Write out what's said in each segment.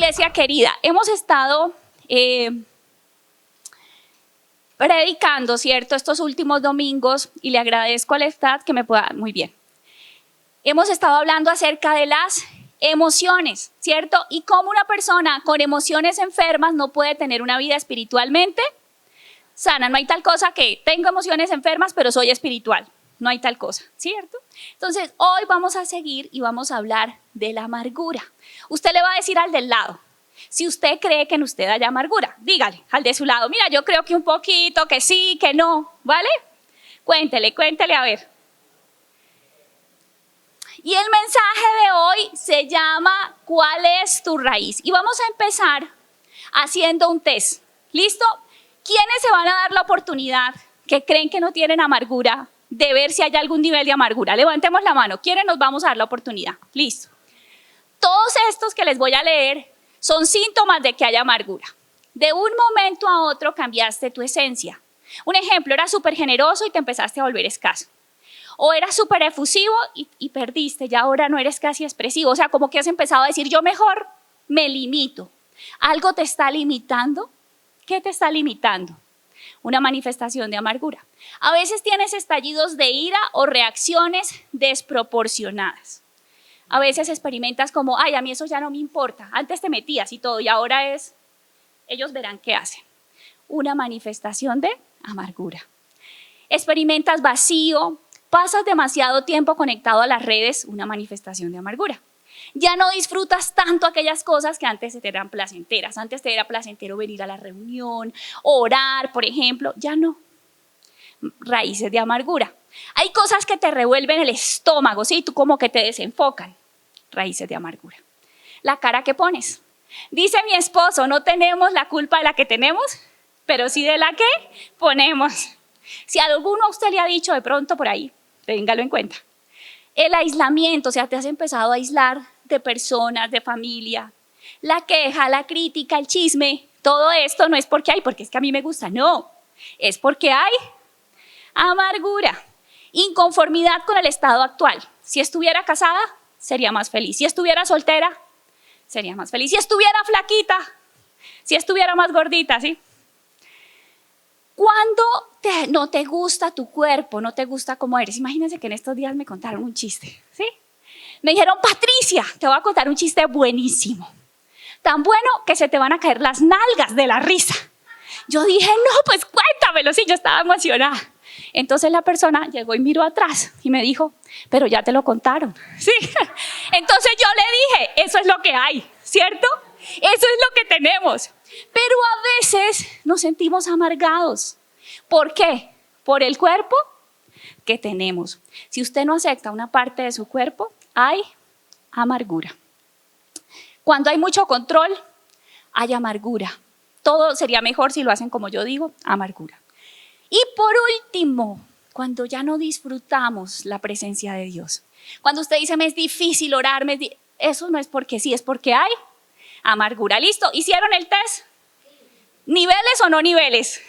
Iglesia querida, hemos estado predicando, ¿cierto?, estos últimos domingos, y le agradezco al staff que me pueda, muy bien. Hemos estado hablando acerca de las emociones, ¿cierto? Y cómo una persona con emociones enfermas no puede tener una vida espiritualmente sana. No hay tal cosa que tengo emociones enfermas, pero soy espiritual. No hay tal cosa, ¿cierto? Entonces, hoy vamos a seguir y vamos a hablar de la amargura. Usted le va a decir al del lado, si usted cree que en usted haya amargura, dígale al de su lado, mira, yo creo que un poquito, que sí, que no, ¿vale? Cuéntele a ver. Y el mensaje de hoy se llama ¿cuál es tu raíz? Y vamos a empezar haciendo un test. ¿Listo? ¿Quiénes se van a dar la oportunidad que creen que no tienen amargura de ver si hay algún nivel de amargura? Levantemos la mano. ¿Quiénes nos vamos a dar la oportunidad? Listo. Todos estos que les voy a leer son síntomas de que hay amargura. De un momento a otro cambiaste tu esencia. Un ejemplo, eras súper generoso y te empezaste a volver escaso. O eras súper efusivo y perdiste, ya ahora no eres casi expresivo. O sea, como que has empezado a decir, yo mejor me limito. ¿Algo te está limitando? ¿Qué te está limitando? Una manifestación de amargura. A veces tienes estallidos de ira o reacciones desproporcionadas. A veces experimentas como, ay, a mí eso ya no me importa. Antes te metías y todo, y ahora es, ellos verán qué hacen. Una manifestación de amargura. Experimentas vacío, pasas demasiado tiempo conectado a las redes, una manifestación de amargura. Ya no disfrutas tanto aquellas cosas que antes te eran placenteras. Antes te era placentero venir a la reunión, orar, por ejemplo, ya no. Raíces de amargura. Hay cosas que te revuelven el estómago, ¿sí? Tú como que te desenfocan. Raíces de amargura. La cara que pones. Dice mi esposo, no tenemos la culpa de la que tenemos, pero sí de la que ponemos. Si alguno a usted le ha dicho de pronto por ahí, téngalo en cuenta. El aislamiento, o sea, te has empezado a aislar de personas, de familia. La queja, la crítica, el chisme, todo esto no es porque hay, porque es que a mí me gusta, no. Es porque hay amargura, inconformidad con el estado actual. Si estuviera casada, sería más feliz. Si estuviera soltera, sería más feliz. Si estuviera flaquita, si estuviera más gordita, ¿sí? Cuando no te gusta tu cuerpo, no te gusta cómo eres. Imagínense que en estos días me contaron un chiste, ¿sí? Me dijeron, Patricia, te voy a contar un chiste buenísimo. Tan bueno que se te van a caer las nalgas de la risa. Yo dije, no, pues cuéntamelo, sí, yo estaba emocionada. Entonces la persona llegó y miró atrás y me dijo, pero ya te lo contaron, ¿sí? Entonces yo le dije, eso es lo que hay, ¿cierto? Eso es lo que tenemos. Pero a veces nos sentimos amargados. ¿Por qué? Por el cuerpo que tenemos. Si usted no acepta una parte de su cuerpo, hay amargura. Cuando hay mucho control, hay amargura. Todo sería mejor si lo hacen como yo digo, amargura. Y por último, cuando ya no disfrutamos la presencia de Dios. Cuando usted dice, me es difícil orar, eso no es porque sí, es porque hay amargura. ¿Listo? ¿Hicieron el test? ¿Niveles o no niveles?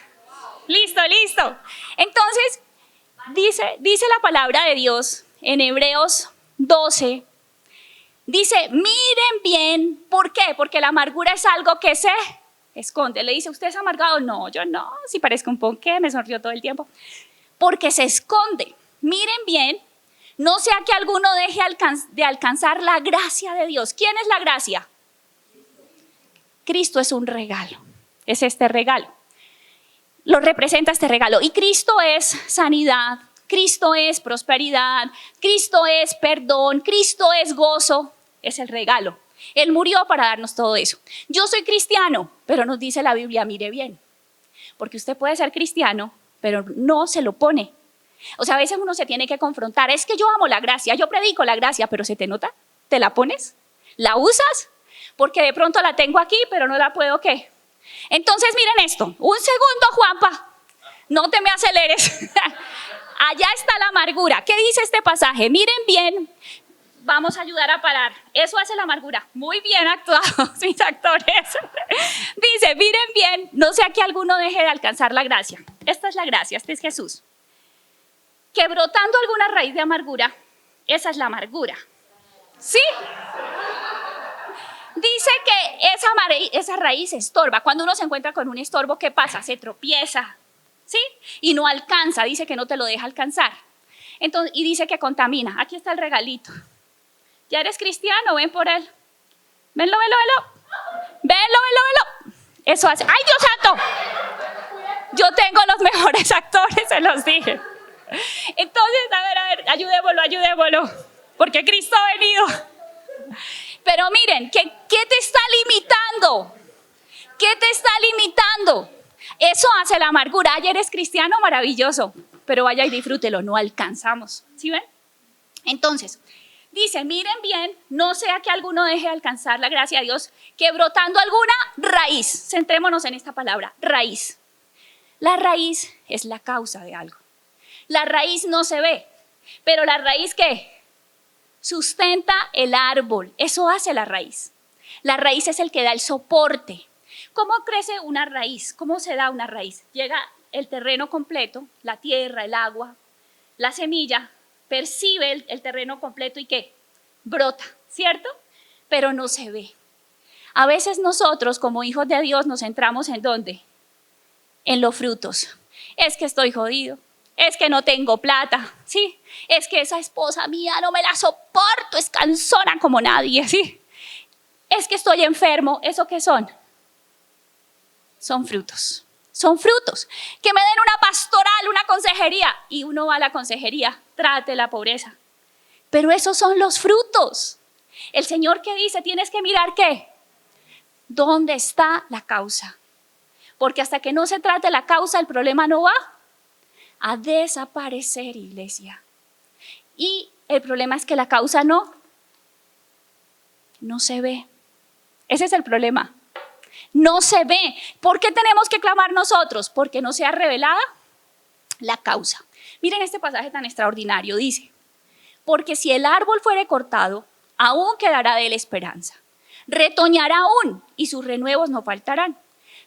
Listo. Entonces, dice la palabra de Dios en Hebreos 12, dice, miren bien, ¿por qué? Porque la amargura es algo que se esconde. Le dice, ¿usted es amargado? No, yo no, si parezco un ponqué, me sonrió todo el tiempo. Porque se esconde. Miren bien, no sea que alguno deje de alcanzar la gracia de Dios. ¿Quién es la gracia? Cristo es un regalo, es este regalo. Lo representa este regalo. Y Cristo es sanidad, Cristo es prosperidad, Cristo es perdón, Cristo es gozo, es el regalo. Él murió para darnos todo eso. Yo soy cristiano, pero nos dice la Biblia, mire bien, porque usted puede ser cristiano, pero no se lo pone. O sea, a veces uno se tiene que confrontar, es que yo amo la gracia, yo predico la gracia, pero ¿se te nota? ¿Te la pones? ¿La usas? Porque de pronto la tengo aquí, pero no la puedo, ¿qué? Entonces miren esto, un segundo, Juanpa, no te me aceleres. Allá está la amargura. ¿Qué dice este pasaje? Miren bien, vamos a ayudar a parar. Eso hace la amargura. Muy bien actuados mis actores. Dice, miren bien, no sea que alguno deje de alcanzar la gracia. Esta es la gracia, este es Jesús. Que brotando alguna raíz de amargura, esa es la amargura. ¿Sí? Dice que esa raíz estorba. Cuando uno se encuentra con un estorbo, ¿qué pasa? Se tropieza, ¿sí? Y no alcanza, dice que no te lo deja alcanzar. Entonces, y dice que contamina. Aquí está el regalito. ¿Ya eres cristiano? Ven por él. Venlo, venlo, venlo. Venlo, venlo, venlo. Eso hace. ¡Ay, Dios santo! Yo tengo los mejores actores, se los dije. Entonces, a ver, ayudémoslo, ayudémoslo. Porque Cristo ha venido. Pero miren, ¿qué te está limitando? ¿Qué te está limitando? Eso hace la amargura. Ayer eres cristiano, maravilloso. Pero vaya y disfrútelo, no alcanzamos. ¿Sí ven? Entonces, dice, miren bien, no sea que alguno deje de alcanzar la gracia de Dios, que brotando alguna raíz, centrémonos en esta palabra, raíz. La raíz es la causa de algo. La raíz no se ve, pero la raíz ¿qué? Sustenta el árbol, eso hace la raíz. La raíz es el que da el soporte. ¿Cómo crece una raíz? ¿Cómo se da una raíz? Llega el terreno completo, la tierra, el agua, la semilla, percibe el terreno completo y ¿qué? Brota, ¿cierto? Pero no se ve. A veces nosotros como hijos de Dios nos centramos ¿en dónde? En los frutos. Es que estoy jodido. Es que no tengo plata, ¿sí? Es que esa esposa mía no me la soporto, es cansona como nadie, ¿sí? Es que estoy enfermo, ¿eso qué son? Son frutos, son frutos. Que me den una pastoral, una consejería, y uno va a la consejería, trate la pobreza. Pero esos son los frutos. El Señor que dice, tienes que mirar ¿qué? ¿Dónde está la causa? Porque hasta que no se trate la causa, el problema no va a desaparecer, iglesia. Y el problema es que la causa no se ve. Ese es el problema. No se ve. ¿Por qué tenemos que clamar nosotros? Porque no sea revelada la causa. Miren este pasaje tan extraordinario. Dice, porque si el árbol fuere cortado, aún quedará de él esperanza. Retoñará aún y sus renuevos no faltarán.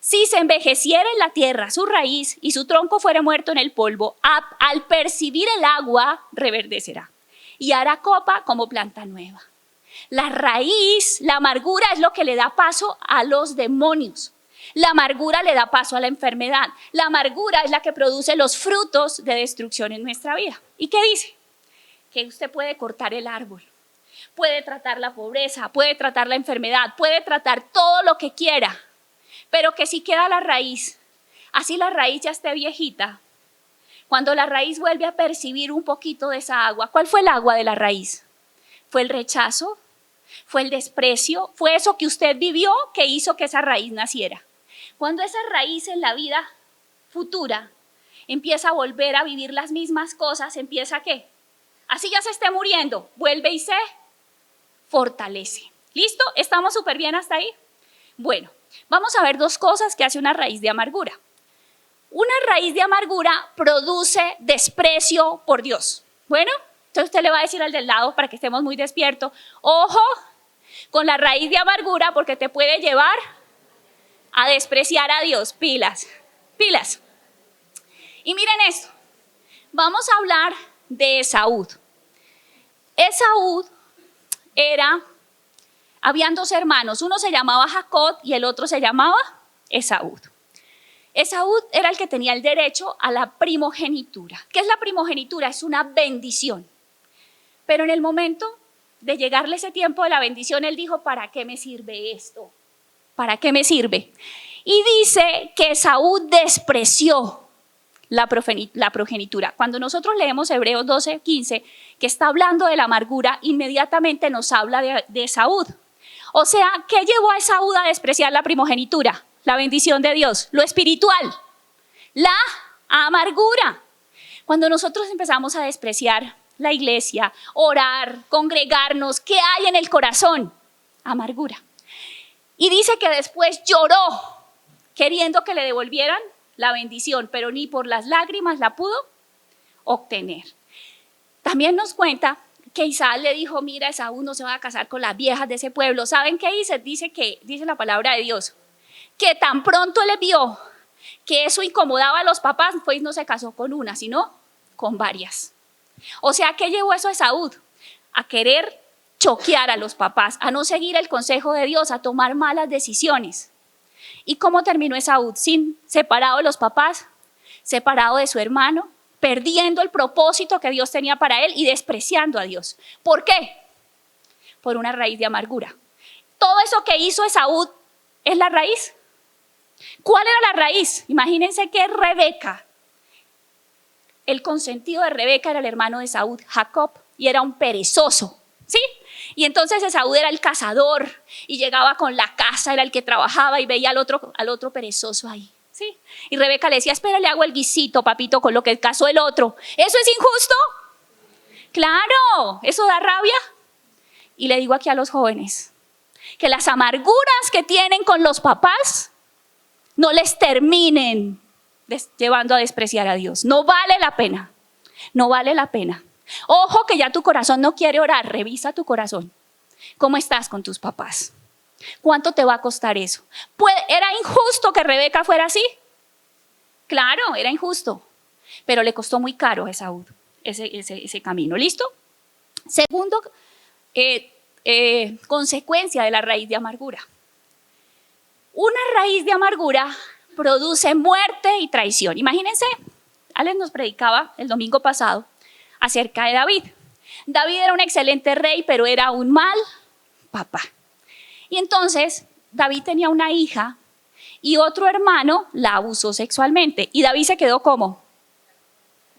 Si se envejeciera en la tierra su raíz y su tronco fuera muerto en el polvo, al percibir el agua reverdecerá y hará copa como planta nueva. La raíz, la amargura es lo que le da paso a los demonios. La amargura le da paso a la enfermedad. La amargura es la que produce los frutos de destrucción en nuestra vida. ¿Y qué dice? Que usted puede cortar el árbol, puede tratar la pobreza, puede tratar la enfermedad, puede tratar todo lo que quiera. Pero que si queda la raíz, así la raíz ya esté viejita, cuando la raíz vuelve a percibir un poquito de esa agua, ¿cuál fue el agua de la raíz? ¿Fue el rechazo? ¿Fue el desprecio? ¿Fue eso que usted vivió que hizo que esa raíz naciera? Cuando esa raíz en la vida futura empieza a volver a vivir las mismas cosas, empieza ¿qué? Así ya se esté muriendo, vuelve y se fortalece. ¿Listo? ¿Estamos súper bien hasta ahí? Bueno. Vamos a ver dos cosas que hace una raíz de amargura. Una raíz de amargura produce desprecio por Dios. Bueno, entonces usted le va a decir al del lado para que estemos muy despiertos, ojo con la raíz de amargura porque te puede llevar a despreciar a Dios. Pilas, pilas. Y miren esto, vamos a hablar de Esaú. Esaú habían dos hermanos, uno se llamaba Jacob y el otro se llamaba Esaú. Esaú era el que tenía el derecho a la primogenitura. ¿Qué es la primogenitura? Es una bendición. Pero en el momento de llegarle ese tiempo de la bendición, él dijo, ¿para qué me sirve esto? ¿Para qué me sirve? Y dice que Esaú despreció la progenitura. Cuando nosotros leemos Hebreos 12:15, que está hablando de la amargura, inmediatamente nos habla de Esaú. O sea, ¿qué llevó a Esaú a despreciar la primogenitura? La bendición de Dios, lo espiritual, la amargura. Cuando nosotros empezamos a despreciar la iglesia, orar, congregarnos, ¿qué hay en el corazón? Amargura. Y dice que después lloró, queriendo que le devolvieran la bendición, pero ni por las lágrimas la pudo obtener. También nos cuenta que Isaac le dijo, mira, Esaú no se va a casar con las viejas de ese pueblo. ¿Saben qué dice? Dice la palabra de Dios, que tan pronto le vio que eso incomodaba a los papás, pues no se casó con una, sino con varias. O sea, ¿qué llevó eso a Esaú? A querer choquear a los papás, a no seguir el consejo de Dios, a tomar malas decisiones. ¿Y cómo terminó Esaú? Separado de los papás, separado de su hermano, perdiendo el propósito que Dios tenía para él y despreciando a Dios. ¿Por qué? Por una raíz de amargura. Todo eso que hizo Esaú es la raíz. ¿Cuál era la raíz? Imagínense que Rebeca, el consentido de Rebeca era el hermano de Esaú, Jacob, y era un perezoso, ¿sí? Y entonces Esaú era el cazador y llegaba con la caza, era el que trabajaba y veía al otro perezoso ahí, ¿sí? Y Rebeca le decía, espera, le hago el guisito, papito, con lo que cazó el otro. ¿Eso es injusto? Claro, ¿eso da rabia? Y le digo aquí a los jóvenes, que las amarguras que tienen con los papás no les terminen llevando a despreciar a Dios. No vale la pena, no vale la pena. Ojo que ya tu corazón no quiere orar, revisa tu corazón. ¿Cómo estás con tus papás? ¿Cuánto te va a costar eso? ¿Era injusto que Rebeca fuera así? Claro, era injusto, pero le costó muy caro a Esaú ese camino. ¿Listo? Segundo, consecuencia de la raíz de amargura. Una raíz de amargura produce muerte y traición. Imagínense, Alex nos predicaba el domingo pasado acerca de David. David era un excelente rey, pero era un mal papá. Y entonces David tenía una hija y otro hermano la abusó sexualmente. Y David se quedó como,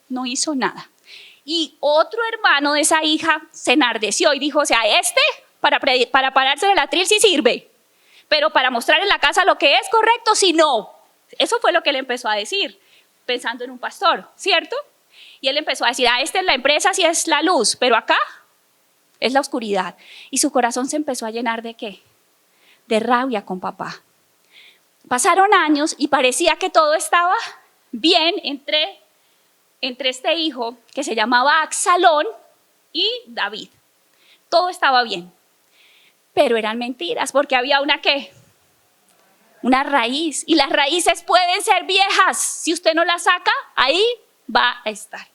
no hizo nada. Y otro hermano de esa hija se enardeció y dijo, o sea, para pararse del atril sí sirve, pero para mostrar en la casa lo que es correcto, sí no. Eso fue lo que él empezó a decir, pensando en un pastor, ¿cierto? Y él empezó a decir, esta es la empresa, sí es la luz, pero acá es la oscuridad. Y su corazón se empezó a llenar ¿de qué? De rabia con papá. Pasaron años y parecía que todo estaba bien entre este hijo que se llamaba Absalón y David. Todo estaba bien, pero eran mentiras porque había una raíz, y las raíces pueden ser viejas. Si usted no las saca, ahí va a estar.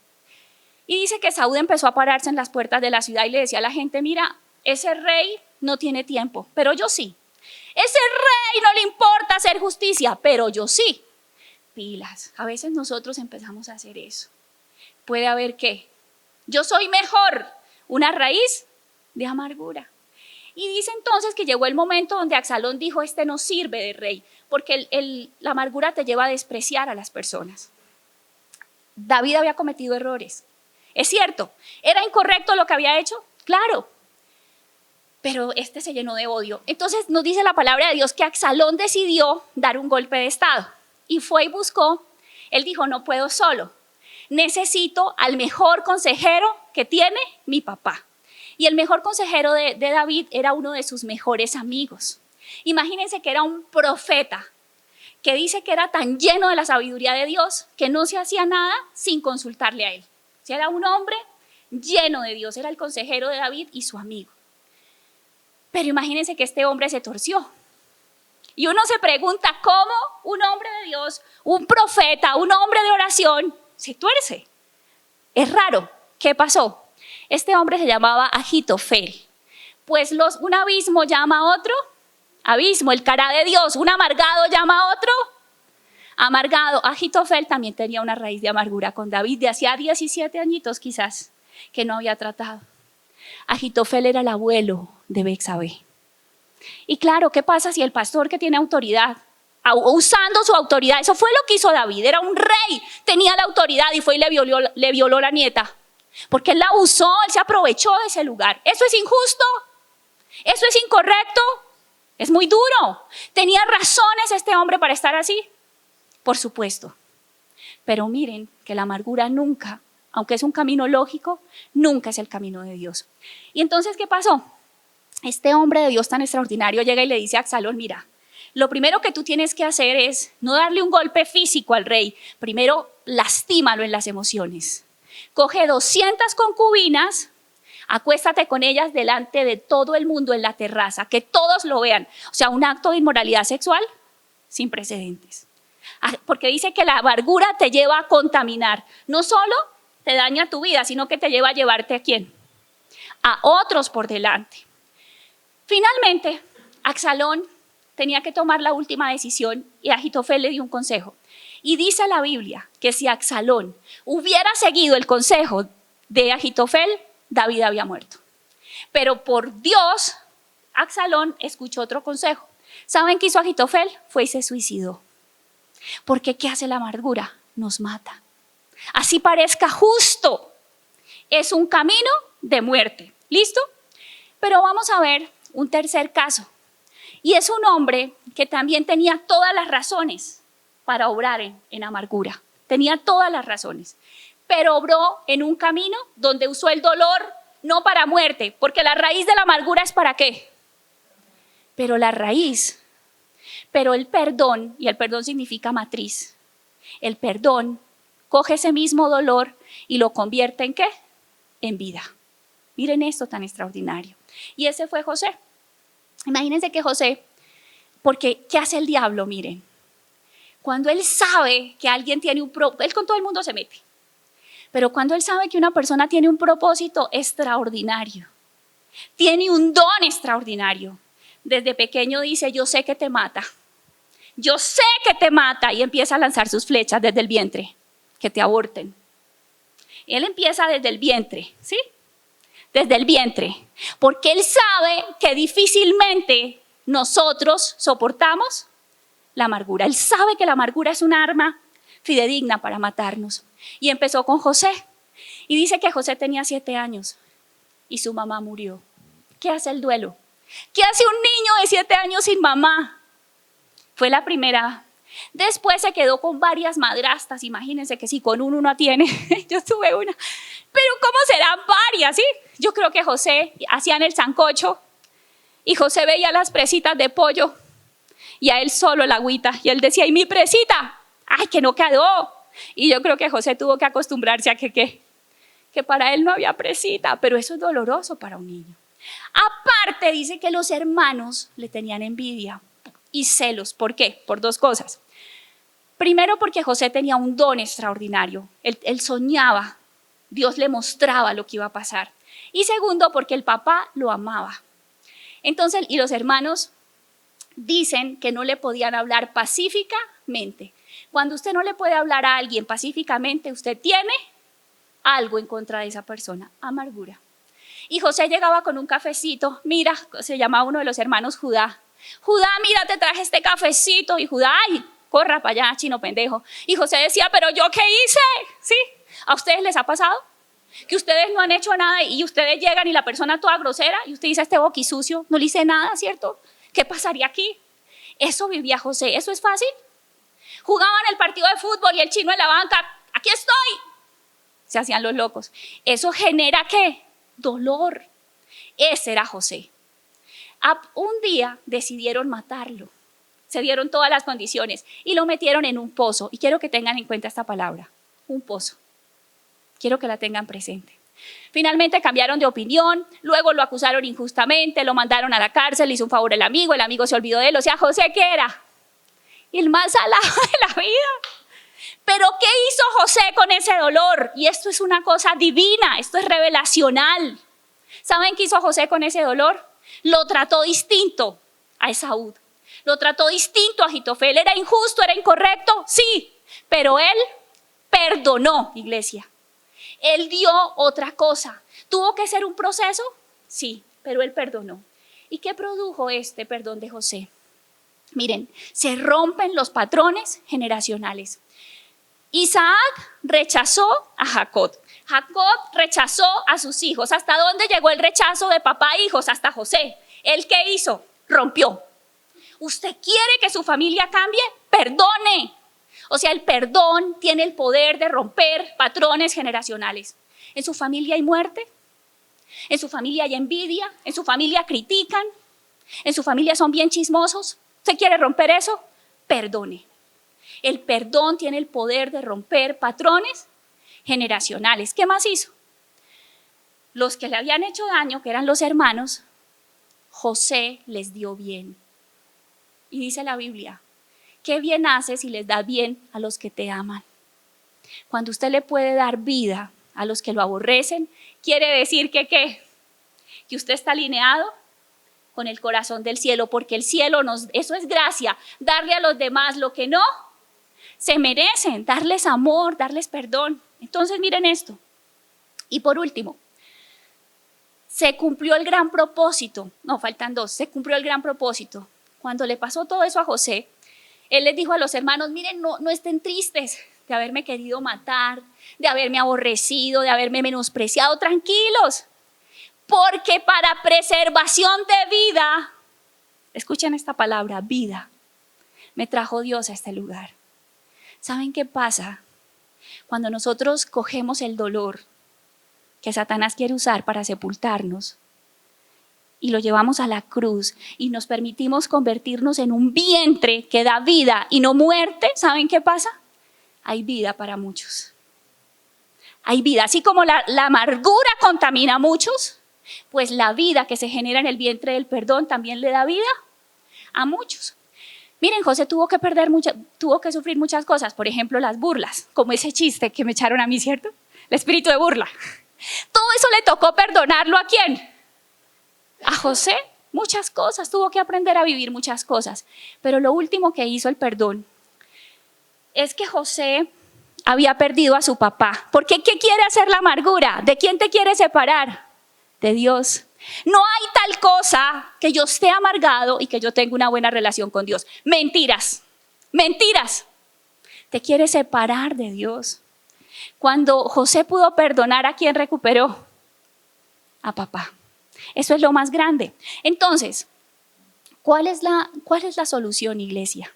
Y dice que Saúl empezó a pararse en las puertas de la ciudad y le decía a la gente, mira, ese rey no tiene tiempo, pero yo sí. Ese rey no le importa hacer justicia, pero yo sí. Pilas, a veces nosotros empezamos a hacer eso. Puede haber ¿qué? Yo soy mejor, una raíz de amargura. Y dice entonces que llegó el momento donde Absalón dijo, este no sirve de rey, porque la amargura te lleva a despreciar a las personas. David había cometido errores, es cierto. ¿Era incorrecto lo que había hecho? Claro. Pero este se llenó de odio. Entonces nos dice la palabra de Dios que Absalón decidió dar un golpe de estado. Y fue y buscó, él dijo, no puedo solo. Necesito al mejor consejero que tiene mi papá. Y el mejor consejero de David era uno de sus mejores amigos. Imagínense que era un profeta que dice que era tan lleno de la sabiduría de Dios que no se hacía nada sin consultarle a él. O sea, era un hombre lleno de Dios, era el consejero de David y su amigo. Pero imagínense que este hombre se torció. Y uno se pregunta cómo un hombre de Dios, un profeta, un hombre de oración, se tuerce. Es raro. ¿Qué pasó? Este hombre se llamaba Ahitofel. Pues un abismo llama a otro abismo, el cara de Dios. Un amargado llama a otro amargado. Ahitofel también tenía una raíz de amargura con David de hacía 17 añitos quizás que no había tratado. Ahitofel era el abuelo de Betsabé. Y claro, ¿qué pasa si el pastor que tiene autoridad, usando su autoridad, eso fue lo que hizo David, era un rey, tenía la autoridad y fue y le violó la nieta? Porque él la usó, él se aprovechó de ese lugar. ¿Eso es injusto? ¿Eso es incorrecto? Es muy duro. ¿Tenía razones este hombre para estar así? Por supuesto. Pero miren que la amargura nunca, aunque es un camino lógico, nunca es el camino de Dios. Y entonces, ¿qué pasó? Este hombre de Dios tan extraordinario llega y le dice a Absalón, mira, lo primero que tú tienes que hacer es no darle un golpe físico al rey. Primero, lastímalo en las emociones. Coge 200 concubinas, acuéstate con ellas delante de todo el mundo en la terraza, que todos lo vean. O sea, un acto de inmoralidad sexual sin precedentes. Porque dice que la amargura te lleva a contaminar. No solo te daña tu vida, sino que te lleva a llevarte ¿a quién? a otros por delante. Finalmente, Absalón tenía que tomar la última decisión y Ahitofel le dio un consejo. Y dice la Biblia que si Absalón hubiera seguido el consejo de Ahitofel, David había muerto. Pero por Dios, Absalón escuchó otro consejo. ¿Saben qué hizo Ahitofel? Fue y se suicidó. Porque ¿qué hace la amargura? Nos mata. Así parezca justo, es un camino de muerte. ¿Listo? Pero vamos a ver un tercer caso. Y es un hombre que también tenía todas las razones para obrar en amargura. Tenía todas las razones. Pero obró en un camino donde usó el dolor no para muerte, porque la raíz de la amargura es ¿para qué? Pero el perdón, y el perdón significa matriz, el perdón coge ese mismo dolor y lo convierte ¿en qué? En vida. Miren esto tan extraordinario. Y ese fue José. Imagínense que José, porque ¿qué hace el diablo? Miren, cuando él sabe que alguien tiene un propósito, él con todo el mundo se mete, pero cuando él sabe que una persona tiene un propósito extraordinario, tiene un don extraordinario, desde pequeño dice, yo sé que te mata, y empieza a lanzar sus flechas desde el vientre, que te aborten. Él empieza desde el vientre, ¿sí? Desde el vientre, porque él sabe que difícilmente nosotros soportamos la amargura. Él sabe que la amargura es un arma fidedigna para matarnos. Y empezó con José. Y dice que José tenía 7 años y su mamá murió. ¿Qué hace el duelo? ¿Qué hace un niño de 7 años sin mamá? Fue la primera. Después se quedó con varias madrastas. Imagínense que si con uno no tiene, yo tuve una. Pero ¿cómo serán varias? ¿Sí? Yo creo que José hacían el sancocho y José veía las presitas de pollo y a él solo el agüita. Y él decía, ¿y mi presita? ¡Ay, que no quedó! Y yo creo que José tuvo que acostumbrarse a que para él no había presita. Pero eso es doloroso para un niño. Aparte dice que los hermanos le tenían envidia y celos. ¿Por qué? Por 2 cosas. Primero, porque José tenía un don extraordinario. Él soñaba, Dios le mostraba lo que iba a pasar. Y segundo, porque el papá lo amaba. Entonces, y los hermanos dicen que no le podían hablar pacíficamente. Cuando usted no le puede hablar a alguien pacíficamente, usted tiene algo en contra de esa persona, amargura. Y José llegaba con un cafecito, mira, se llamaba uno de los hermanos Judá. Judá, mira, te traje este cafecito. Y Judá, ay, corra para allá, chino pendejo. Y José decía, pero ¿yo qué hice? ¿Sí? ¿A ustedes les ha pasado? Que ustedes no han hecho nada y ustedes llegan y la persona toda grosera y usted dice, este boquisucio, no le hice nada, ¿cierto? ¿Qué pasaría aquí? Eso vivía José, ¿eso es fácil? Jugaban el partido de fútbol y el chino en la banca, aquí estoy. Se hacían los locos. ¿Eso genera qué? Dolor. Ese era José. Un día decidieron matarlo. Se dieron todas las condiciones y lo metieron en un pozo. Y quiero que tengan en cuenta esta palabra, un pozo. Quiero que la tengan presente. Finalmente cambiaron de opinión, luego lo acusaron injustamente, lo mandaron a la cárcel, le hizo un favor el amigo se olvidó de él. O sea, José, ¿qué era? El más salado de la vida. Pero ¿qué hizo José con ese dolor? Y esto es una cosa divina, esto es revelacional. ¿Saben qué hizo José con ese dolor? Lo trató distinto a Esaú. Lo trató distinto a Ahitofel. ¿Era injusto, era incorrecto? Sí, pero él perdonó, iglesia. Él dio otra cosa. ¿Tuvo que ser un proceso? Sí, pero él perdonó. ¿Y qué produjo este perdón de José? Miren, se rompen los patrones generacionales. Isaac rechazó a Jacob. Jacob rechazó a sus hijos. ¿Hasta dónde llegó el rechazo de papá e hijos? Hasta José. ¿Él qué hizo? Rompió. ¿Usted quiere que su familia cambie? Perdone. O sea, el perdón tiene el poder de romper patrones generacionales. ¿En su familia hay muerte? ¿En su familia hay envidia? ¿En su familia critican? ¿En su familia son bien chismosos? ¿Usted quiere romper eso? Perdone. El perdón tiene el poder de romper patrones generacionales. ¿Qué más hizo? Los que le habían hecho daño, que eran los hermanos, José les dio bien. Y dice la Biblia, ¿qué bien haces si les das bien a los que te aman? Cuando usted le puede dar vida a los que lo aborrecen, quiere decir que ¿qué? que usted está alineado con el corazón del cielo, porque el cielo eso es gracia, darle a los demás lo que no se merecen, darles amor, darles perdón. Entonces miren esto. Y por último, se cumplió el gran propósito, no, faltan dos, se cumplió el gran propósito. Cuando le pasó todo eso a José, él les dijo a los hermanos, miren, no estén tristes de haberme querido matar, de haberme aborrecido, de haberme menospreciado, tranquilos, porque para preservación de vida, escuchen esta palabra, vida, me trajo Dios a este lugar. ¿Saben qué pasa? Cuando nosotros cogemos el dolor que Satanás quiere usar para sepultarnos y lo llevamos a la cruz y nos permitimos convertirnos en un vientre que da vida y no muerte, ¿saben qué pasa? Hay vida para muchos. Hay vida, así como la amargura contamina a muchos, pues la vida que se genera en el vientre del perdón también le da vida a muchos. Miren, José tuvo que sufrir muchas cosas, por ejemplo, las burlas, como ese chiste que me echaron a mí, ¿cierto? El espíritu de burla. Todo eso le tocó perdonarlo, ¿a quién? A José. Muchas cosas, tuvo que aprender a vivir muchas cosas. Pero lo último que hizo el perdón es que José había perdido a su papá. Porque ¿qué quiere hacer la amargura? ¿De quién te quiere separar? De Dios. No hay tal cosa que yo esté amargado y que yo tenga una buena relación con Dios. Mentiras, mentiras. Te quiere separar de Dios. Cuando José pudo perdonar, ¿a quién recuperó? A papá. Eso es lo más grande. Entonces, ¿cuál es la solución, iglesia?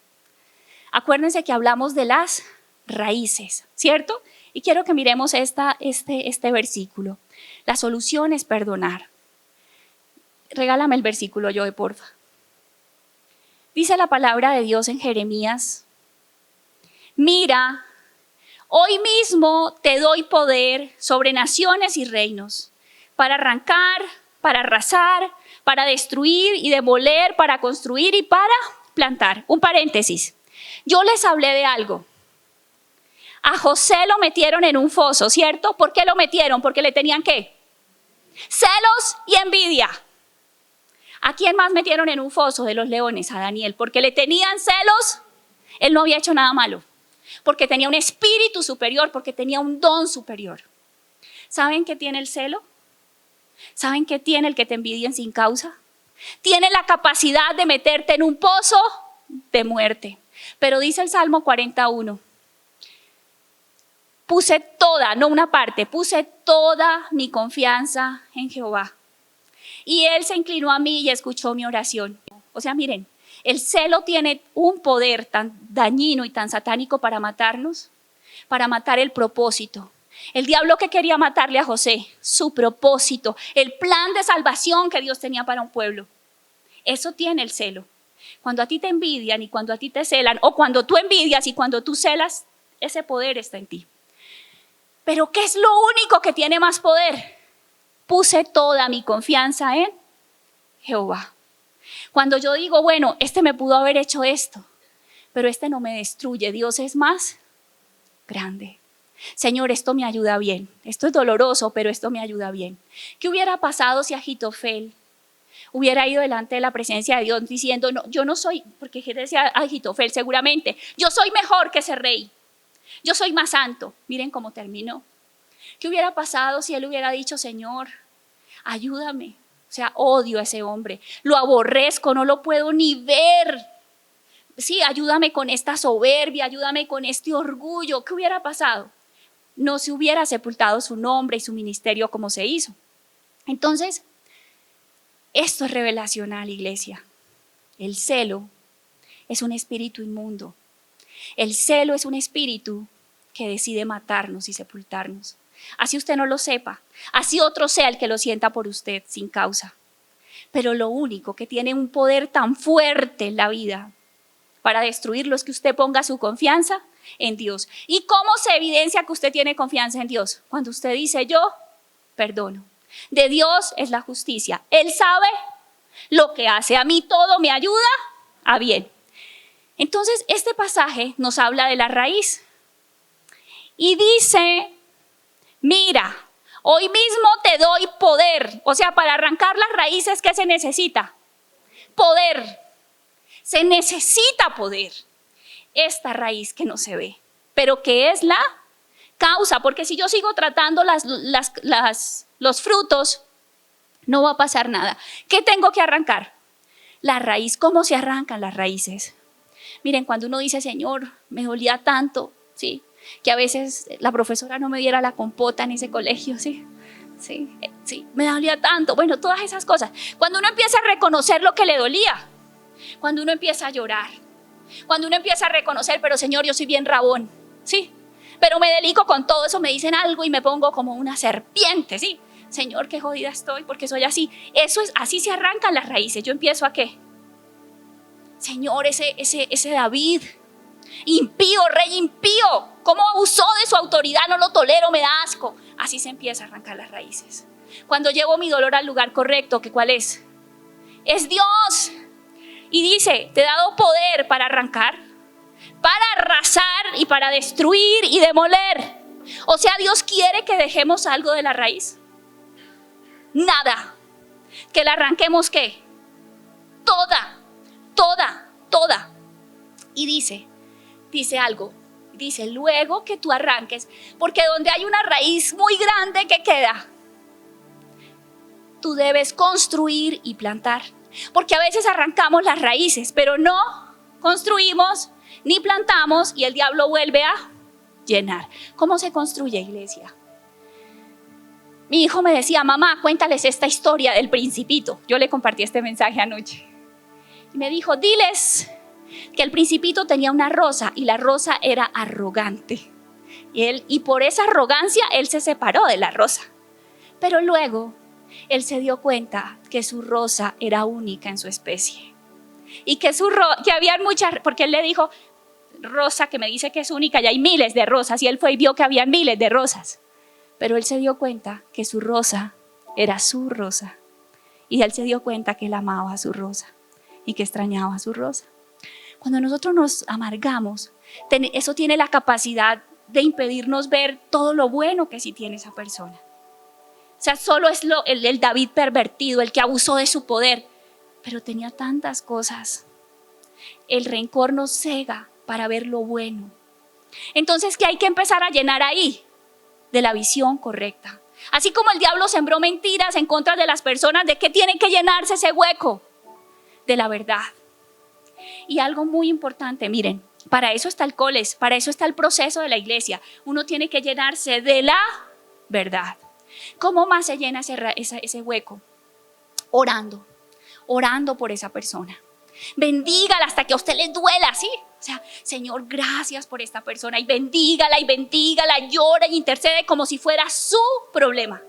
Acuérdense que hablamos de las raíces, ¿cierto? Y quiero que miremos este versículo. La solución es perdonar. Regálame el versículo, Joe, porfa. Dice la palabra de Dios en Jeremías: mira, hoy mismo te doy poder sobre naciones y reinos, para arrancar, para arrasar, para destruir y demoler, para construir y para plantar. Un paréntesis. Yo les hablé de algo. A José lo metieron en un foso, ¿cierto? ¿Por qué lo metieron? Porque le tenían ¿qué? Celos y envidia. ¿A quién más metieron en un foso de los leones? A Daniel. Porque le tenían celos. Él no había hecho nada malo. Porque tenía un espíritu superior, porque tenía un don superior. ¿Saben qué tiene el celo? ¿Saben qué tiene el que te envidien sin causa? Tiene la capacidad de meterte en un pozo de muerte. Pero dice el Salmo 41, puse toda, no una parte, puse toda mi confianza en Jehová. Y Él se inclinó a mí y escuchó mi oración. O sea, miren, el celo tiene un poder tan dañino y tan satánico para matarnos, para matar el propósito. El diablo que quería matarle a José, su propósito, el plan de salvación que Dios tenía para un pueblo. Eso tiene el celo. Cuando a ti te envidian y cuando a ti te celan, o cuando tú envidias y cuando tú celas, ese poder está en ti. Pero ¿qué es lo único que tiene más poder? Puse toda mi confianza en Jehová. Cuando yo digo, bueno, este me pudo haber hecho esto, pero este no me destruye, Dios es más grande. Señor, esto me ayuda bien. Esto es doloroso, pero esto me ayuda bien. ¿Qué hubiera pasado si Agitofel hubiera ido delante de la presencia de Dios diciendo, no, yo no soy, porque decía Agitofel seguramente, yo soy mejor que ese rey, yo soy más santo? Miren cómo terminó. ¿Qué hubiera pasado si él hubiera dicho, Señor, ayúdame? O sea, odio a ese hombre, lo aborrezco, no lo puedo ni ver. Sí, ayúdame con esta soberbia, ayúdame con este orgullo. ¿Qué hubiera pasado? No se hubiera sepultado su nombre y su ministerio como se hizo. Entonces, esto es revelacional, iglesia. El celo es un espíritu inmundo. El celo es un espíritu que decide matarnos y sepultarnos. Así usted no lo sepa, así otro sea el que lo sienta por usted sin causa. Pero lo único que tiene un poder tan fuerte en la vida para destruirlo es que usted ponga su confianza en Dios. ¿Y cómo se evidencia que usted tiene confianza en Dios? Cuando usted dice, yo perdono. De Dios es la justicia. Él sabe lo que hace. A mí todo me ayuda a bien. Entonces, este pasaje nos habla de la raíz. Y dice, mira, Hoy mismo te doy poder. O sea, para arrancar las raíces, ¿qué se necesita? Poder. Se necesita poder. Esta raíz que no se ve, pero que es la causa, porque si yo sigo tratando los frutos, no va a pasar nada. ¿Qué tengo que arrancar? La raíz. ¿Cómo se arrancan las raíces? Miren, cuando uno dice, Señor, me dolía tanto, ¿sí? Que a veces la profesora no me diera la compota en ese colegio, ¿sí? Sí, me dolía tanto. Bueno, todas esas cosas. Cuando uno empieza a reconocer lo que le dolía, cuando uno empieza a llorar, cuando uno empieza a reconocer, pero Señor, yo soy bien rabón, ¿sí? Pero me delico con todo eso, me dicen algo y me pongo como una serpiente, ¿sí? Señor, qué jodida estoy porque soy así. Eso es, así se arrancan las raíces. Yo empiezo a ¿qué? Señor, ese David, impío, rey impío, ¿cómo abusó de su autoridad? No lo tolero, me da asco. Así se empieza a arrancar las raíces. Cuando llevo mi dolor al lugar correcto, ¿que cuál es? Es Dios. Y dice, te he dado poder para arrancar, para arrasar y para destruir y demoler. O sea, Dios quiere que dejemos algo de la raíz. Nada. Que la arranquemos, ¿qué? Toda. Y dice algo. Dice, luego que tú arranques, porque donde hay una raíz muy grande que queda, tú debes construir y plantar. Porque a veces arrancamos las raíces, pero no construimos ni plantamos y el diablo vuelve a llenar. ¿Cómo se construye, iglesia? Mi hijo me decía, mamá, cuéntales esta historia del Principito. Yo le compartí este mensaje anoche. Y me dijo, diles que el Principito tenía una rosa y la rosa era arrogante. Y por esa arrogancia él se separó de la rosa. Pero luego él se dio cuenta que su rosa era única en su especie. Y que habían muchas, porque él le dijo, rosa que me dice que es única, y hay miles de rosas. Y él fue y vio que había miles de rosas. Pero él se dio cuenta que su rosa era su rosa. Y él se dio cuenta que él amaba a su rosa y que extrañaba a su rosa. Cuando nosotros nos amargamos, eso tiene la capacidad de impedirnos ver todo lo bueno que sí tiene esa persona. O sea, solo es el David pervertido, el que abusó de su poder, pero tenía tantas cosas. El rencor nos cega para ver lo bueno. Entonces, ¿qué hay que empezar a llenar ahí? De la visión correcta. Así como el diablo sembró mentiras en contra de las personas, ¿de qué tiene que llenarse ese hueco? De la verdad. Y algo muy importante, miren, para eso está el coles, para eso está el proceso de la iglesia. Uno tiene que llenarse de la verdad. ¿Cómo más se llena ese hueco? Orando por esa persona. Bendígala hasta que a usted le duela, ¿sí? O sea, Señor, gracias por esta persona, y bendígala, llora y intercede como si fuera su problema.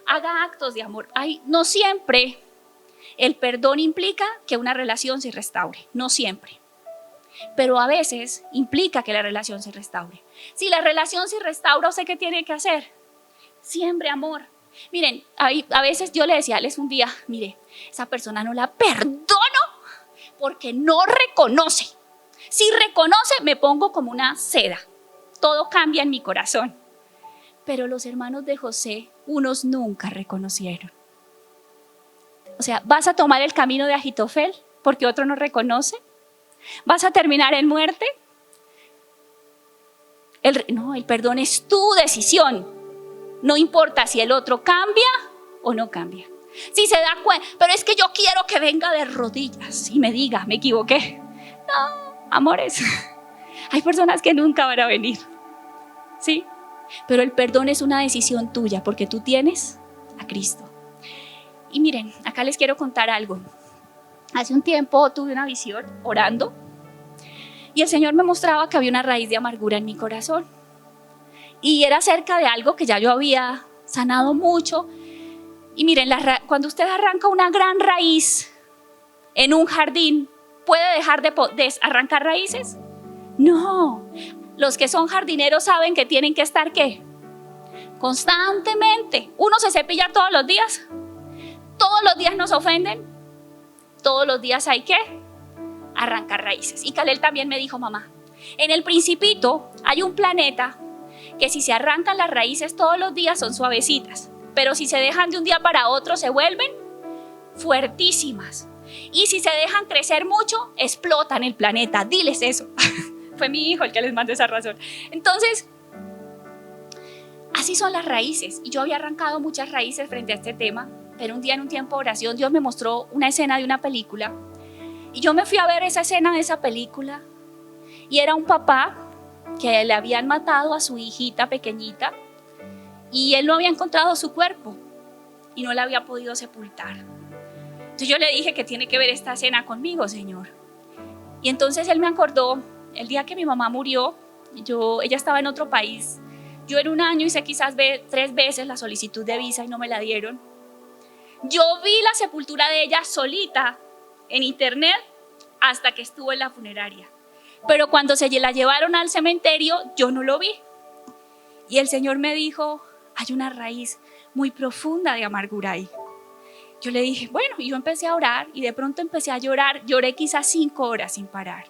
Haga actos de amor. No siempre el perdón implica que una relación se restaure, no siempre. Pero a veces implica que la relación se restaure. Si la relación se restaura, ¿usted qué tiene que hacer? Siembre amor. Miren, a veces yo le decía a Alex un día, mire, esa persona no la perdono porque no reconoce. Si reconoce, me pongo como una seda. Todo cambia en mi corazón. Pero los hermanos de José, unos nunca reconocieron. O sea, ¿vas a tomar el camino de Ahitofel porque otro no reconoce? ¿Vas a terminar en muerte? No, el perdón es tu decisión. No importa si el otro cambia o no cambia. Si se da cuenta, pero es que yo quiero que venga de rodillas y me diga, me equivoqué. No, amores, hay personas que nunca van a venir, ¿sí? Pero el perdón es una decisión tuya porque tú tienes a Cristo. Y miren, acá les quiero contar algo. Hace un tiempo tuve una visión orando y el Señor me mostraba que había una raíz de amargura en mi corazón. Y era acerca de algo que ya yo había sanado mucho. Y miren, cuando usted arranca una gran raíz en un jardín, ¿puede dejar de arrancar raíces? No. Los que son jardineros saben que tienen que estar, ¿qué? Constantemente. Uno se cepilla todos los días. Todos los días nos ofenden. Todos los días hay que arrancar raíces. Y Kalel también me dijo, mamá, en el Principito hay un planeta que si se arrancan las raíces todos los días son suavecitas, pero si se dejan de un día para otro se vuelven fuertísimas. Y si se dejan crecer mucho, explotan el planeta. Diles eso. Fue mi hijo el que les mandó esa razón. Entonces, así son las raíces. Y yo había arrancado muchas raíces frente a este tema, pero un día en un tiempo de oración Dios me mostró una escena de una película. Y yo me fui a ver esa escena de esa película. Y era un papá que le habían matado a su hijita pequeñita. Y él no había encontrado su cuerpo. Y no la había podido sepultar. Entonces yo le dije que tiene que ver esta escena conmigo, Señor. Y entonces él me acordó, el día que mi mamá murió, ella estaba en otro país. Yo en un año hice quizás 3 veces la solicitud de visa y no me la dieron. Yo vi la sepultura de ella solita en internet hasta que estuvo en la funeraria. Pero cuando se la llevaron al cementerio, yo no lo vi. Y el Señor me dijo, hay una raíz muy profunda de amargura ahí. Yo le dije, bueno, y yo empecé a orar y de pronto empecé a llorar. Lloré quizás 5 horas sin parar.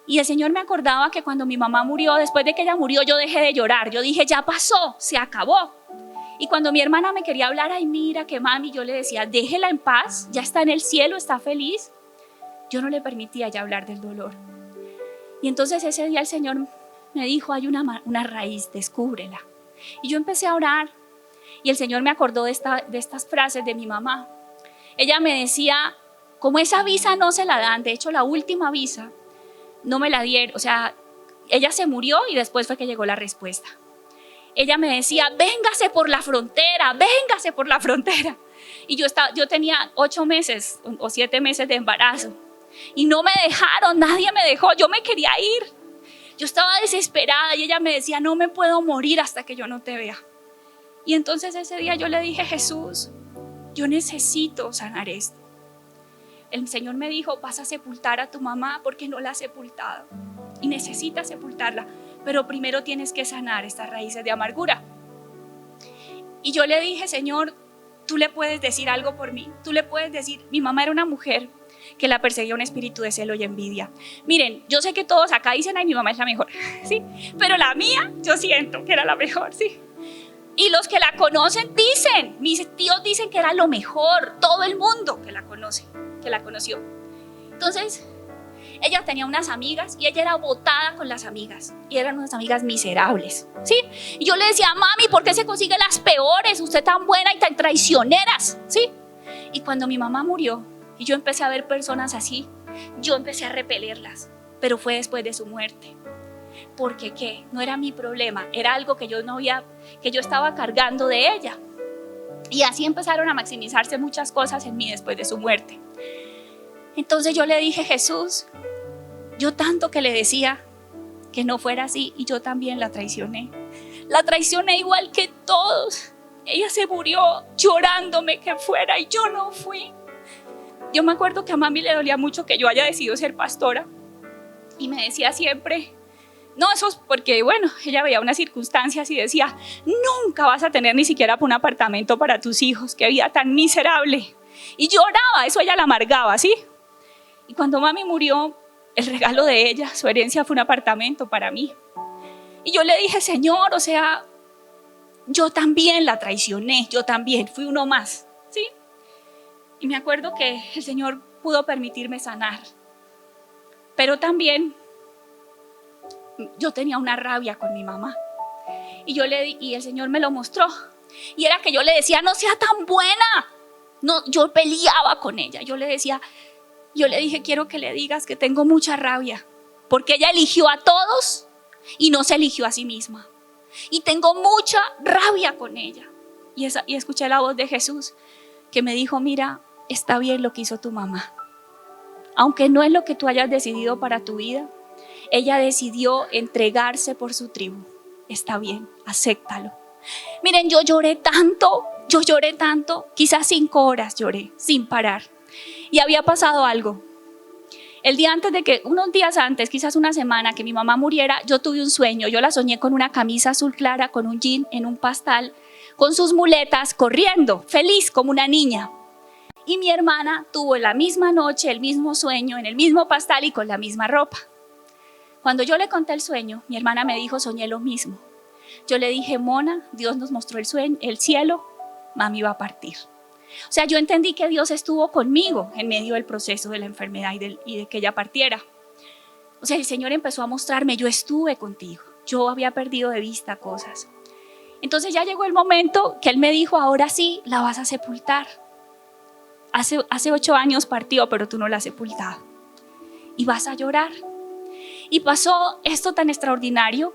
Y el Señor me acordaba que cuando mi mamá murió, después de que ella murió, yo dejé de llorar. Yo dije, ya pasó, se acabó. Y cuando mi hermana me quería hablar, ay, mira que mami, yo le decía, déjela en paz, ya está en el cielo, está feliz. Yo no le permitía ya hablar del dolor. Y entonces ese día el Señor me dijo, hay una raíz, descúbrela. Y yo empecé a orar. Y el Señor me acordó de estas frases de mi mamá. Ella me decía, como esa visa no se la dan, de hecho la última visa no me la dieron, o sea, ella se murió y después fue que llegó la respuesta. Ella me decía, véngase por la frontera, véngase por la frontera. Y yo tenía 8 meses o 7 meses de embarazo y no me dejaron, nadie me dejó, yo me quería ir. Yo estaba desesperada y ella me decía, no me puedo morir hasta que yo no te vea. Y entonces ese día yo le dije, Jesús, yo necesito sanar esto. El Señor me dijo, vas a sepultar a tu mamá porque no la has sepultado y necesitas sepultarla, pero primero tienes que sanar estas raíces de amargura. Y yo le dije, Señor, tú le puedes decir algo por mí, tú le puedes decir, mi mamá era una mujer que la perseguía un espíritu de celo y envidia. Miren, yo sé que todos acá dicen, ay, mi mamá es la mejor, ¿sí? Pero la mía, yo siento que era la mejor, ¿sí? Y los que la conocen dicen, mis tíos dicen que era lo mejor, todo el mundo que la conoció. Entonces, ella tenía unas amigas y ella era botada con las amigas. Y eran unas amigas miserables, ¿sí? Y yo le decía, mami, ¿por qué se consigue las peores? Usted tan buena y tan traicioneras, ¿sí? Y cuando mi mamá murió y yo empecé a ver personas así, yo empecé a repelerlas, pero fue después de su muerte. Porque ¿qué? No era mi problema, era algo que yo estaba cargando de ella. Y así empezaron a maximizarse muchas cosas en mí después de su muerte. Entonces yo le dije, Jesús, yo tanto que le decía que no fuera así y yo también la traicioné. La traicioné igual que todos. Ella se murió llorándome que fuera y yo no fui. Yo me acuerdo que a mami le dolía mucho que yo haya decidido ser pastora y me decía siempre, no, eso es porque, bueno, ella veía unas circunstancias y decía, nunca vas a tener ni siquiera un apartamento para tus hijos, qué vida tan miserable. Y lloraba, eso ella la amargaba, ¿sí? Y cuando mami murió, el regalo de ella, su herencia fue un apartamento para mí. Y yo le dije, Señor, o sea, yo también la traicioné, yo también, fui uno más, ¿sí? Y me acuerdo que el Señor pudo permitirme sanar, pero también yo tenía una rabia con mi mamá y el Señor me lo mostró y era que yo le decía, no sea tan buena. No, yo peleaba con ella, yo le dije, quiero que le digas que tengo mucha rabia porque ella eligió a todos y no se eligió a sí misma y tengo mucha rabia con ella. Y escuché la voz de Jesús que me dijo, mira, está bien lo que hizo tu mamá, aunque no es lo que tú hayas decidido para tu vida. Ella decidió entregarse por su tribu. Está bien, acéptalo. Miren, yo lloré tanto, quizás 5 horas lloré sin parar. Y había pasado algo. Unos días antes, quizás una semana que mi mamá muriera, yo tuve un sueño. Yo la soñé con una camisa azul clara, con un jean en un pastal, con sus muletas, corriendo, feliz como una niña. Y mi hermana tuvo la misma noche, el mismo sueño, en el mismo pastal y con la misma ropa. Cuando yo le conté el sueño, mi hermana me dijo, soñé lo mismo. Yo le dije, Mona, Dios nos mostró el cielo, mami va a partir. O sea, yo entendí que Dios estuvo conmigo en medio del proceso de la enfermedad y de que ella partiera. O sea, el Señor empezó a mostrarme, yo estuve contigo. Yo había perdido de vista cosas. Entonces ya llegó el momento que Él me dijo, ahora sí, la vas a sepultar. Hace 8 años partió, pero tú no la has sepultado. Y vas a llorar. Y pasó esto tan extraordinario.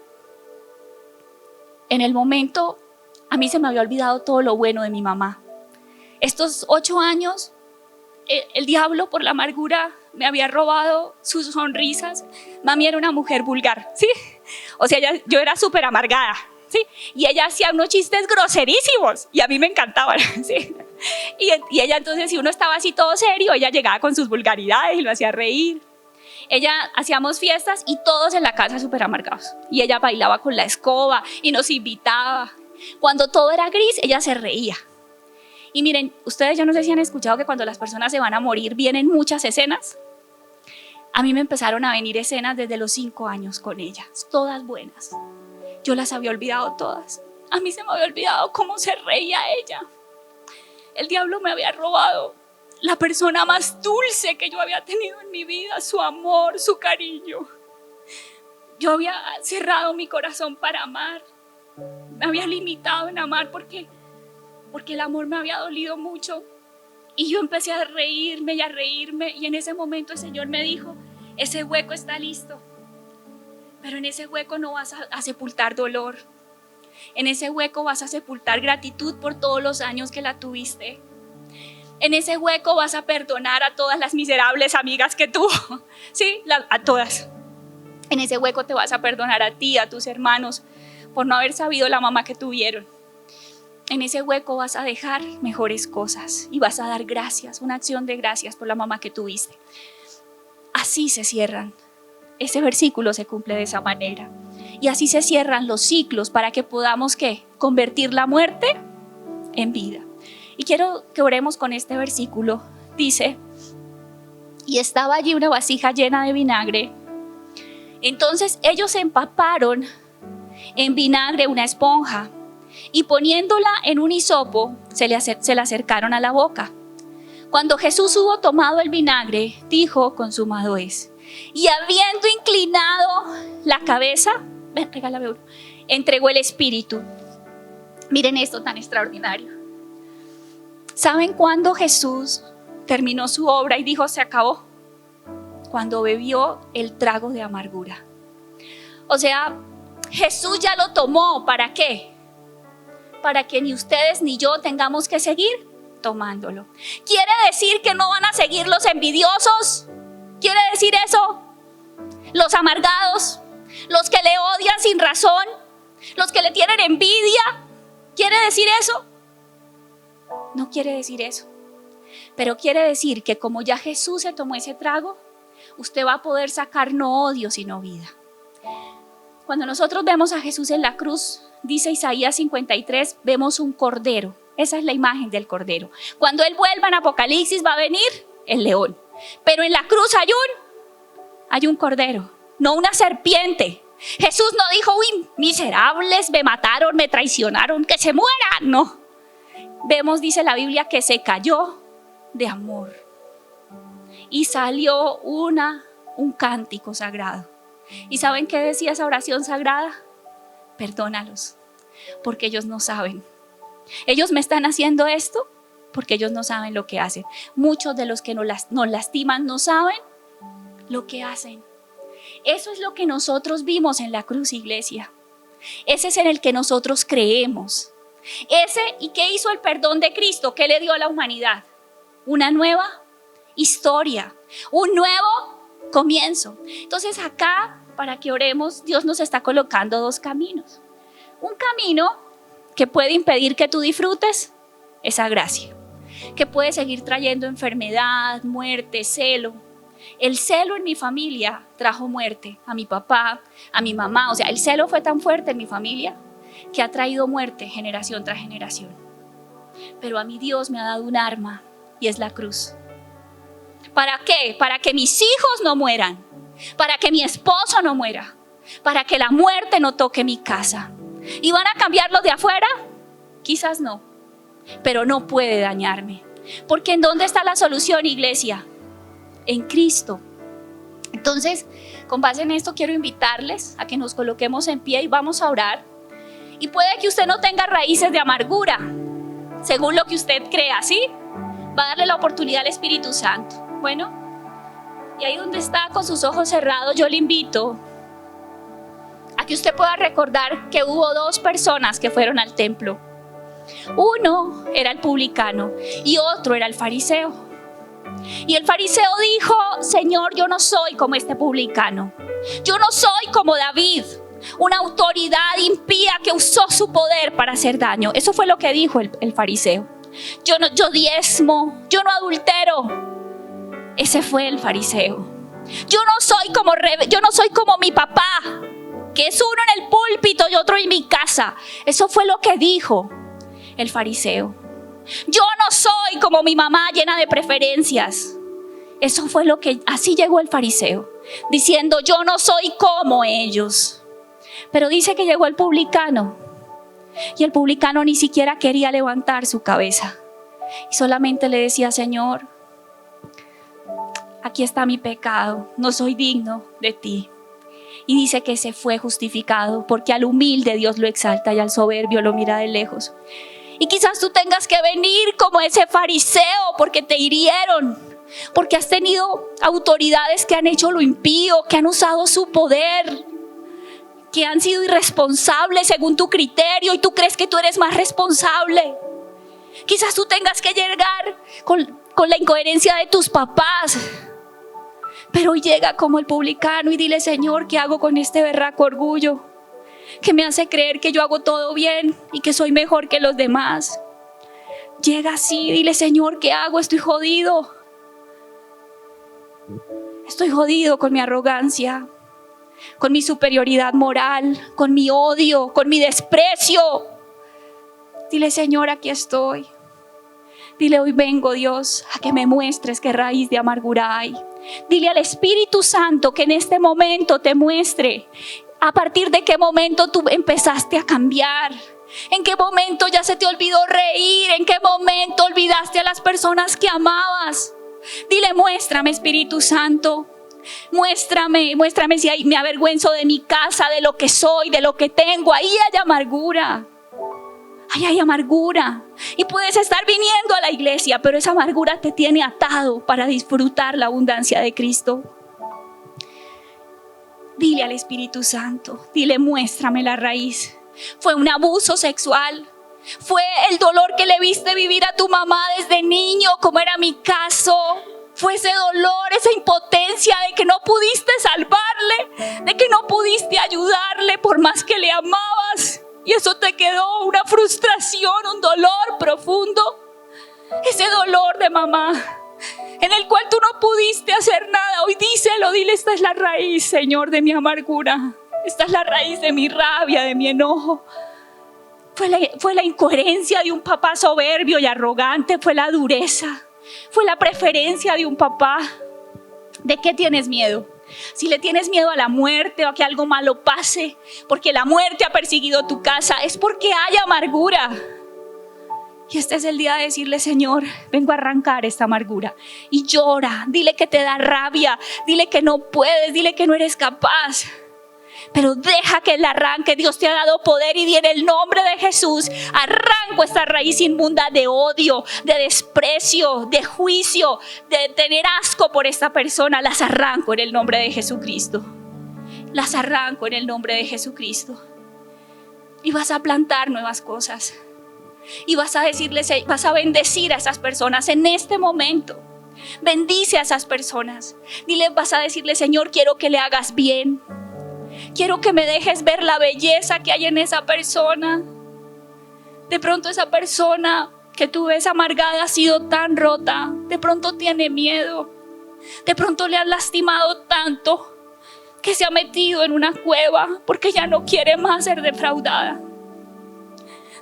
En el momento, a mí se me había olvidado todo lo bueno de mi mamá. Estos 8 años, el diablo por la amargura me había robado sus sonrisas. Mami era una mujer vulgar, ¿sí? O sea, yo era súper amargada, ¿sí? Y ella hacía unos chistes groserísimos y a mí me encantaban, ¿sí? Y ella entonces, si uno estaba así todo serio, ella llegaba con sus vulgaridades y lo hacía reír. Hacíamos fiestas y todos en la casa súper amargados. Y ella bailaba con la escoba y nos invitaba. Cuando todo era gris, ella se reía. Y miren, ustedes yo no sé si han escuchado que cuando las personas se van a morir vienen muchas escenas. A mí me empezaron a venir escenas desde los 5 años con ella, todas buenas. Yo las había olvidado todas. A mí se me había olvidado cómo se reía ella. El diablo me había robado la persona más dulce que yo había tenido en mi vida, su amor, su cariño. Yo había cerrado mi corazón para amar. Me había limitado en amar porque el amor me había dolido mucho. Y yo empecé a reírme y a reírme. Y en ese momento el Señor me dijo, ese hueco está listo. Pero en ese hueco no vas a sepultar dolor. En ese hueco vas a sepultar gratitud por todos los años que la tuviste. En ese hueco vas a perdonar a todas las miserables amigas que tuvo. Sí, a todas. En ese hueco te vas a perdonar a ti, a tus hermanos, por no haber sabido la mamá que tuvieron. En ese hueco vas a dejar mejores cosas y vas a dar gracias, una acción de gracias por la mamá que tuviste. Así se cierran. Ese versículo se cumple de esa manera. Y así se cierran los ciclos para que podamos, ¿qué? Convertir la muerte en vida. Y quiero que oremos con este versículo. Dice, y estaba allí una vasija llena de vinagre. Entonces ellos empaparon en vinagre una esponja y poniéndola en un hisopo se la acercaron a la boca. Cuando Jesús hubo tomado el vinagre, dijo, consumado es. Y habiendo inclinado la cabeza, ven, regálame uno, entregó el espíritu. Miren esto tan extraordinario. ¿Saben cuándo Jesús terminó su obra y dijo se acabó? Cuando bebió el trago de amargura. O sea, Jesús ya lo tomó. ¿Para qué? Para que ni ustedes ni yo tengamos que seguir tomándolo. ¿Quiere decir que no van a seguir los envidiosos? ¿Quiere decir eso? Los amargados, los que le odian sin razón, los que le tienen envidia. ¿Quiere decir eso? No quiere decir eso. Pero quiere decir que como ya Jesús se tomó ese trago, usted va a poder sacar no odio sino vida. Cuando nosotros vemos a Jesús en la cruz, dice Isaías 53, vemos un cordero. Esa es la imagen del cordero. Cuando Él vuelva en Apocalipsis va a venir el león. Pero en la cruz hay un cordero, no una serpiente. Jesús no dijo, uy, miserables, me mataron, me traicionaron, que se mueran. No. Vemos, dice la Biblia, que se cayó de amor. Y salió un cántico sagrado. ¿Y saben qué decía esa oración sagrada? Perdónalos, porque ellos no saben. Ellos me están haciendo esto porque ellos no saben lo que hacen. Muchos de los que nos lastiman no saben lo que hacen. Eso es lo que nosotros vimos en la cruz, iglesia. Ese es en el que nosotros creemos. ¿Y qué hizo el perdón de Cristo? ¿Qué le dio a la humanidad? Una nueva historia, un nuevo comienzo. Entonces acá, para que oremos, Dios nos está colocando 2 caminos. Un camino que puede impedir que tú disfrutes esa gracia, que puede seguir trayendo enfermedad, muerte, celo. El celo en mi familia trajo muerte a mi papá, a mi mamá. O sea, el celo fue tan fuerte en mi familia que ha traído muerte generación tras generación. Pero a mí Dios me ha dado un arma y es la cruz. ¿Para qué? Para que mis hijos no mueran, para que mi esposo no muera, para que la muerte no toque mi casa. ¿Y van a cambiar los de afuera? Quizás no, pero no puede dañarme. Porque ¿en dónde está la solución, iglesia? En Cristo. Entonces, con base en esto quiero invitarles a que nos coloquemos en pie y vamos a orar. Y puede que usted no tenga raíces de amargura, según lo que usted crea, ¿sí? Va a darle la oportunidad al Espíritu Santo. Bueno, y ahí donde está con sus ojos cerrados, yo le invito a que usted pueda recordar que hubo dos personas que fueron al templo. Uno era el publicano y otro era el fariseo. Y el fariseo dijo: Señor, yo no soy como este publicano. Yo no soy como David, una autoridad impía que usó su poder para hacer daño. Eso fue lo que dijo el fariseo. Yo diezmo, yo no adultero. Ese fue el fariseo. Yo no soy como mi papá, que es uno en el púlpito y otro en mi casa. Eso fue lo que dijo el fariseo. Yo no soy como mi mamá, llena de preferencias. Eso fue así llegó el fariseo, diciendo: yo no soy como ellos. Pero dice que llegó el publicano, y el publicano ni siquiera quería levantar su cabeza, y solamente le decía: Señor, aquí está mi pecado, no soy digno de ti. Y dice que se fue justificado, porque al humilde Dios lo exalta y al soberbio lo mira de lejos. Y quizás tú tengas que venir como ese fariseo porque te hirieron, porque has tenido autoridades que han hecho lo impío, que han usado su poder, que han sido irresponsables según tu criterio y tú crees que tú eres más responsable. Quizás tú tengas que llegar con la incoherencia de tus papás, pero hoy llega como el publicano y dile: Señor, ¿qué hago con este berraco orgullo que me hace creer que yo hago todo bien y que soy mejor que los demás? Llega así, dile: Señor, ¿qué hago? Estoy jodido. Estoy jodido con mi arrogancia, con mi superioridad moral, con mi odio, con mi desprecio. Dile: Señor, aquí estoy. Dile: hoy vengo, Dios, a que me muestres qué raíz de amargura hay. Dile al Espíritu Santo que en este momento te muestre a partir de qué momento tú empezaste a cambiar. ¿En qué momento ya se te olvidó reír? ¿En qué momento olvidaste a las personas que amabas? Dile: muéstrame, Espíritu Santo. Muéstrame si me avergüenzo de mi casa, de lo que soy, de lo que tengo. Ahí hay amargura. Ahí hay amargura. Y puedes estar viniendo a la iglesia, pero esa amargura te tiene atado para disfrutar la abundancia de Cristo. Dile al Espíritu Santo, dile: muéstrame la raíz. Fue un abuso sexual. Fue el dolor que le viste vivir a tu mamá desde niño, como era mi caso. Fue ese dolor, esa impotencia de que no pudiste salvarle, de que no pudiste ayudarle por más que le amabas. Y eso te quedó una frustración, un dolor profundo. Ese dolor de mamá en el cual tú no pudiste hacer nada. Hoy díselo, dile: esta es la raíz, Señor, de mi amargura. Esta es la raíz de mi rabia, de mi enojo. Fue la incoherencia de un papá soberbio y arrogante. Fue la dureza. Fue la preferencia de un papá. ¿De qué tienes miedo? Si le tienes miedo a la muerte o a que algo malo pase, porque la muerte ha perseguido tu casa, es porque hay amargura. Y este es el día de decirle: Señor, vengo a arrancar esta amargura. Y llora, dile que te da rabia, dile que no puedes, dile que no eres capaz. Pero deja que Él arranque. Dios te ha dado poder y en el nombre de Jesús arranco esta raíz inmunda de odio, de desprecio, de juicio, de tener asco por esta persona. Las arranco en el nombre de Jesucristo. Las arranco en el nombre de Jesucristo. Y vas a plantar nuevas cosas. Y vas a bendecir a esas personas en este momento. Bendice a esas personas. Vas a decirle: Señor, quiero que le hagas bien. Quiero que me dejes ver la belleza que hay en esa persona. De pronto esa persona que tú ves amargada ha sido tan rota. De pronto tiene miedo. De pronto le han lastimado tanto que se ha metido en una cueva porque ya no quiere más ser defraudada.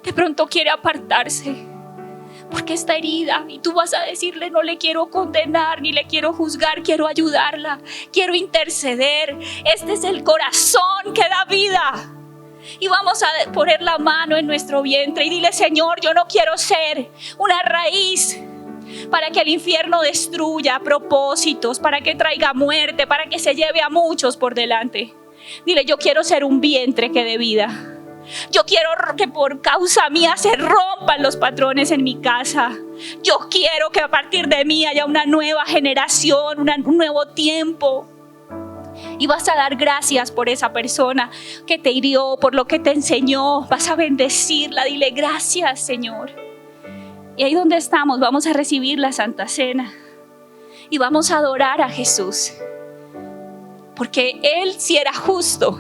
De pronto quiere apartarse porque está herida y tú vas a decirle: no le quiero condenar ni le quiero juzgar, quiero ayudarla, quiero interceder. Este es el corazón que da vida. Y vamos a poner la mano en nuestro vientre y dile: Señor, yo no quiero ser una raíz para que el infierno destruya propósitos, para que traiga muerte, para que se lleve a muchos por delante. Dile: yo quiero ser un vientre que dé vida. Yo quiero que por causa mía se rompan los patrones en mi casa. Yo quiero que a partir de mí haya una nueva generación, un nuevo tiempo. Y vas a dar gracias por esa persona que te hirió, por lo que te enseñó. Vas a bendecirla, dile: gracias, Señor. Y ahí donde estamos vamos a recibir la Santa Cena y vamos a adorar a Jesús, porque Él sí era justo.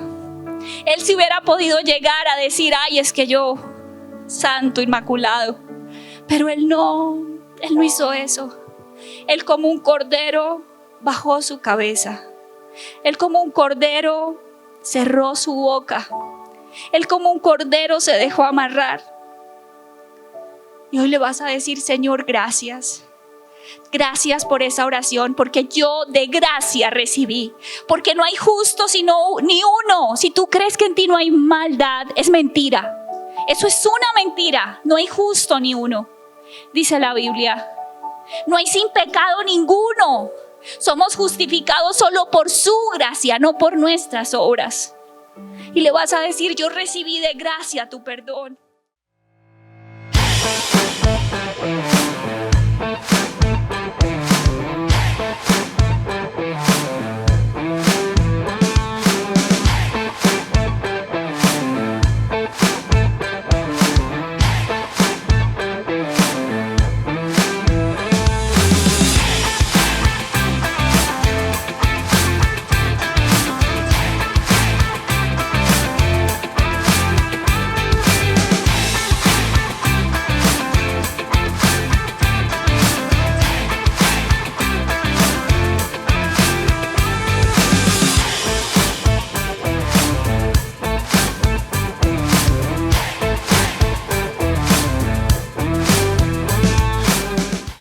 Él sí hubiera podido llegar a decir: ay, es que yo, santo, inmaculado. Pero Él no hizo eso. Él, como un cordero, bajó su cabeza. Él, como un cordero, cerró su boca. Él, como un cordero, se dejó amarrar. Y hoy le vas a decir: Señor, gracias. Gracias por esa oración, porque yo de gracia recibí. Porque no hay justo ni uno. Si tú crees que en ti no hay maldad, es mentira. Eso es una mentira. No hay justo ni uno, dice la Biblia. No hay sin pecado ninguno. Somos justificados solo por su gracia, no por nuestras obras. Y le vas a decir: yo recibí de gracia tu perdón.